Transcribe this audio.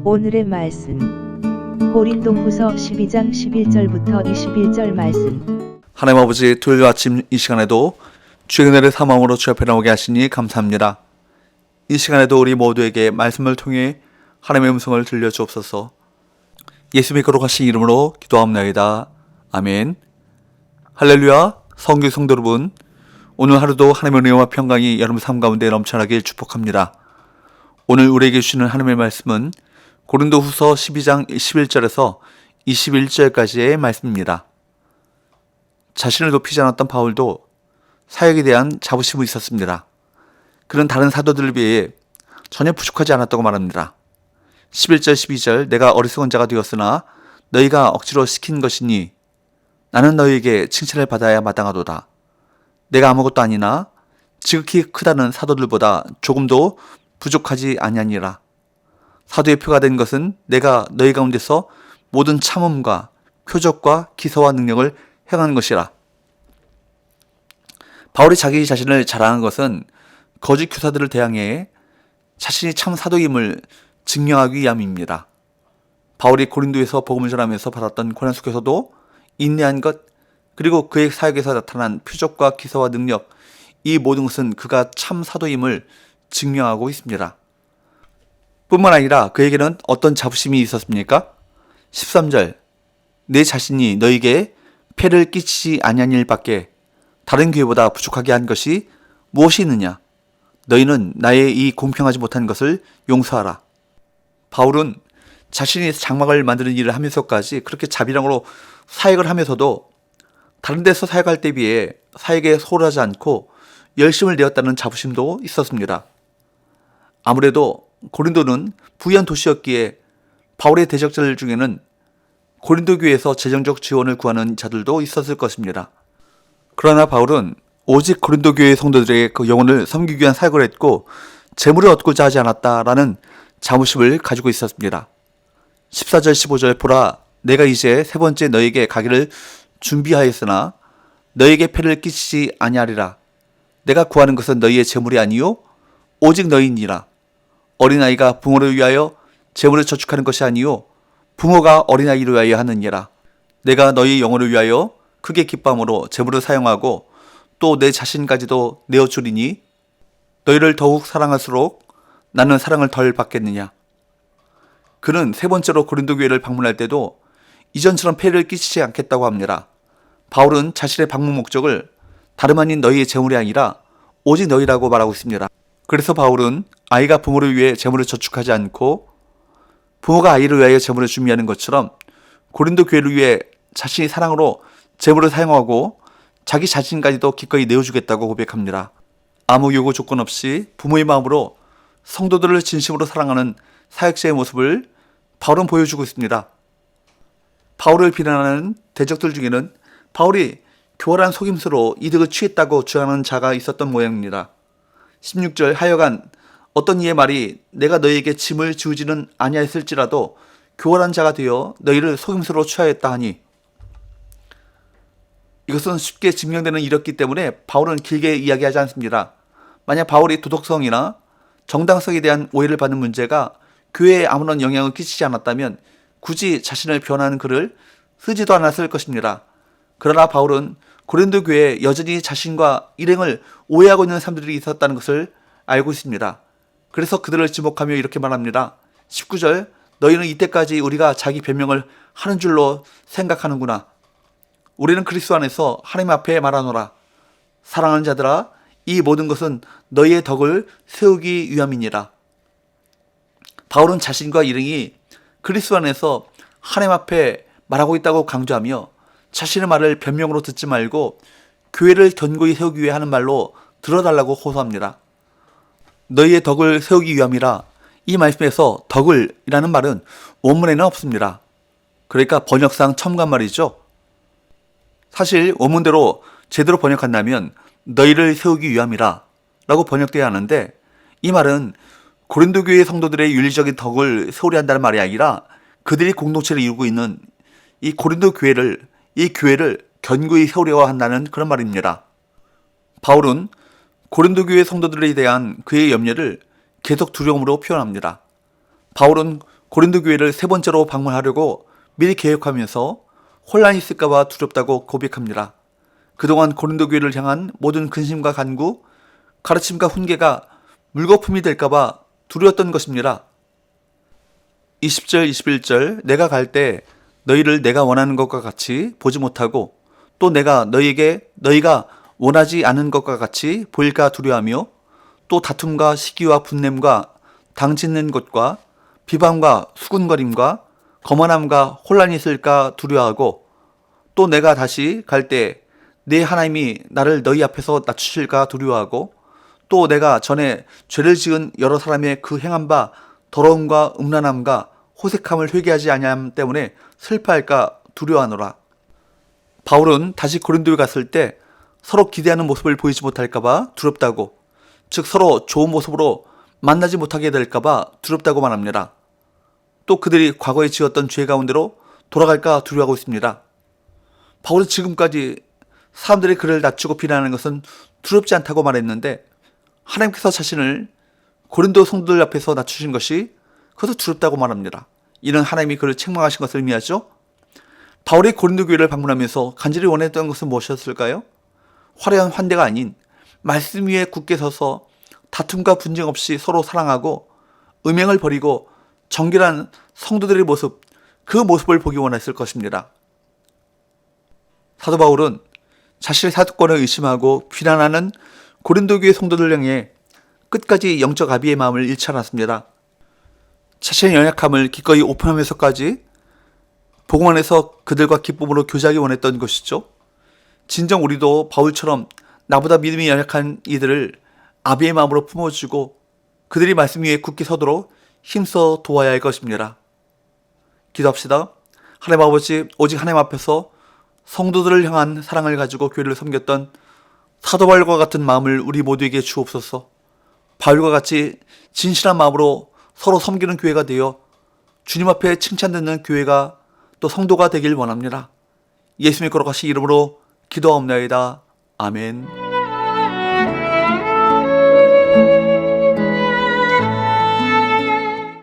오늘의 말씀 고린도후서 12장 11절부터 21절 말씀. 하나님 아버지, 토요일 아침 이 시간에도 주의 은혜를 사모함으로 주 앞에 나오게 하시니 감사합니다. 이 시간에도 우리 모두에게 말씀을 통해 하나님의 음성을 들려주옵소서. 예수님의 거룩하신 이름으로 기도합나이다. 아멘. 할렐루야. 성교 성도 여러분, 오늘 하루도 하나님의 은혜와 평강이 여러분 삶 가운데 넘쳐나길 축복합니다. 오늘 우리에게 주시는 하나님의 말씀은 고린도후서 12장 11절에서 21절까지의 말씀입니다. 자신을 높이지 않았던 바울도 사역에 대한 자부심이 있었습니다. 그는 다른 사도들에 비해 전혀 부족하지 않았다고 말합니다. 11절 12절 내가 어리석은 자가 되었으나 너희가 억지로 시킨 것이니 나는 너희에게 칭찬을 받아야 마땅하도다. 내가 아무것도 아니나 지극히 크다는 사도들보다 조금도 부족하지 아니하니라. 사도의 표가 된 것은 내가 너희 가운데서 모든 참음과 표적과 기사와 능력을 행하는 것이라. 바울이 자기 자신을 자랑한 것은 거짓 교사들을 대항해 자신이 참 사도임을 증명하기 위함입니다. 바울이 고린도에서 복음을 전하면서 받았던 고난 속에서도 인내한 것, 그리고 그의 사역에서 나타난 표적과 기사와 능력, 이 모든 것은 그가 참 사도임을 증명하고 있습니다. 뿐만 아니라 그에게는 어떤 자부심이 있었습니까? 13절 내 자신이 너에게 폐를 끼치지 아니한 일밖에 다른 교회보다 부족하게 한 것이 무엇이 있느냐? 너희는 나의 이 공평하지 못한 것을 용서하라. 바울은 자신이 장막을 만드는 일을 하면서까지 그렇게 자비랑으로 사역을 하면서도 다른 데서 사역할 때 비해 사역에 소홀하지 않고 열심을 내었다는 자부심도 있었습니다. 아무래도 고린도는 부유한 도시였기에 바울의 대적자들 중에는 고린도 교회에서 재정적 지원을 구하는 자들도 있었을 것입니다. 그러나 바울은 오직 고린도 교회 성도들에게 그 영혼을 섬기기 위한 사역을 했고 재물을 얻고자 하지 않았다라는 자부심을 가지고 있었습니다. 14절 15절 보라, 내가 이제 세 번째 너에게 가기를 준비하였으나 너에게 폐를 끼치지 아니하리라. 내가 구하는 것은 너희의 재물이 아니요 오직 너희니라. 어린아이가 부모를 위하여 재물을 저축하는 것이 아니요 부모가 어린아이를 위하여 하느니라. 내가 너희 영혼을 위하여 크게 기뻐함으로 재물을 사용하고 또 내 자신까지도 내어주리니 너희를 더욱 사랑할수록 나는 사랑을 덜 받겠느냐. 그는 세 번째로 고린도 교회를 방문할 때도 이전처럼 폐를 끼치지 않겠다고 합니다. 바울은 자신의 방문 목적을 다름 아닌 너희의 재물이 아니라 오직 너희라고 말하고 있습니다. 그래서 바울은 아이가 부모를 위해 재물을 저축하지 않고 부모가 아이를 위하여 재물을 준비하는 것처럼 고린도 교회를 위해 자신이 사랑으로 재물을 사용하고 자기 자신까지도 기꺼이 내어주겠다고 고백합니다. 아무 요구 조건 없이 부모의 마음으로 성도들을 진심으로 사랑하는 사역자의 모습을 바울은 보여주고 있습니다. 바울을 비난하는 대적들 중에는 바울이 교활한 속임수로 이득을 취했다고 주장하는 자가 있었던 모양입니다. 16절 하여간 어떤 이의 말이 내가 너희에게 짐을 지우지는 아니하였을지라도 교활한 자가 되어 너희를 속임수로 취하였다 하니, 이것은 쉽게 증명되는 일이었기 때문에 바울은 길게 이야기하지 않습니다. 만약 바울이 도덕성이나 정당성에 대한 오해를 받는 문제가 교회에 아무런 영향을 끼치지 않았다면 굳이 자신을 변하는 글을 쓰지도 않았을 것입니다. 그러나 바울은 고린도 교회에 여전히 자신과 일행을 오해하고 있는 사람들이 있었다는 것을 알고 있습니다. 그래서 그들을 지목하며 이렇게 말합니다. 19절 너희는 이때까지 우리가 자기 변명을 하는 줄로 생각하는구나. 우리는 그리스도 안에서 하나님 앞에 말하노라. 사랑하는 자들아, 이 모든 것은 너희의 덕을 세우기 위함이니라. 바울은 자신과 일행이 그리스도 안에서 하나님 앞에 말하고 있다고 강조하며 자신의 말을 변명으로 듣지 말고 교회를 견고히 세우기 위해 하는 말로 들어달라고 호소합니다. 너희의 덕을 세우기 위함이라. 이 말씀에서 덕을 이라는 말은 원문에는 없습니다. 그러니까 번역상 첨가한 말이죠. 사실 원문대로 제대로 번역한다면 너희를 세우기 위함이라 라고 번역되어야 하는데, 이 말은 고린도 교회 성도들의 윤리적인 덕을 세우려 한다는 말이 아니라 그들이 공동체를 이루고 있는 이 고린도 교회를, 이 교회를 견고히 세우려 한다는 그런 말입니다. 바울은 고린도 교회 성도들에 대한 그의 염려를 계속 두려움으로 표현합니다. 바울은 고린도 교회를 세 번째로 방문하려고 미리 계획하면서 혼란이 있을까봐 두렵다고 고백합니다. 그동안 고린도 교회를 향한 모든 근심과 간구, 가르침과 훈계가 물거품이 될까봐 두려웠던 것입니다. 20절, 21절 내가 갈 때 너희를 내가 원하는 것과 같이 보지 못하고 또 내가 너희가 원하지 않은 것과 같이 보일까 두려워하며 또 다툼과 시기와 분냄과 당짓는 것과 비방과 수군거림과 거만함과 혼란이 있을까 두려워하고 또 내가 다시 갈 때 내 하나님이 나를 너희 앞에서 낮추실까 두려워하고 또 내가 전에 죄를 지은 여러 사람의 그 행한 바 더러움과 음란함과 호색함을 회개하지 아니함 때문에 슬퍼할까 두려워하노라. 바울은 다시 고린도에 갔을 때 서로 기대하는 모습을 보이지 못할까봐 두렵다고, 즉 서로 좋은 모습으로 만나지 못하게 될까봐 두렵다고 말합니다. 또 그들이 과거에 지었던 죄 가운데로 돌아갈까 두려워하고 있습니다. 바울은 지금까지 사람들이 그를 낮추고 비난하는 것은 두렵지 않다고 말했는데 하나님께서 자신을 고린도 성도들 앞에서 낮추신 것이 그것도 두렵다고 말합니다. 이는 하나님이 그를 책망하신 것을 의미하죠. 바울이 고린도 교회를 방문하면서 간절히 원했던 것은 무엇이었을까요? 화려한 환대가 아닌 말씀 위에 굳게 서서 다툼과 분쟁 없이 서로 사랑하고 음행을 버리고 정결한 성도들의 모습, 그 모습을 보기 원했을 것입니다. 사도 바울은 자신의 사도권을 의심하고 비난하는 고린도 교회 성도들 향해 끝까지 영적 아비의 마음을 잃지 않았습니다. 자신의 연약함을 기꺼이 오픈하면서까지 복음 안에서 그들과 기쁨으로 교제하기 원했던 것이죠. 진정 우리도 바울처럼 나보다 믿음이 연약한 이들을 아비의 마음으로 품어주고 그들이 말씀 위에 굳게 서도록 힘써 도와야 할 것입니다. 기도합시다. 하나님 아버지, 오직 하나님 앞에서 성도들을 향한 사랑을 가지고 교회를 섬겼던 사도 바울과 같은 마음을 우리 모두에게 주옵소서. 바울과 같이 진실한 마음으로 서로 섬기는 교회가 되어 주님 앞에 칭찬듣는 교회가 또 성도가 되길 원합니다. 예수님의 거룩하신 이름으로 기도하옵나이다. 아멘.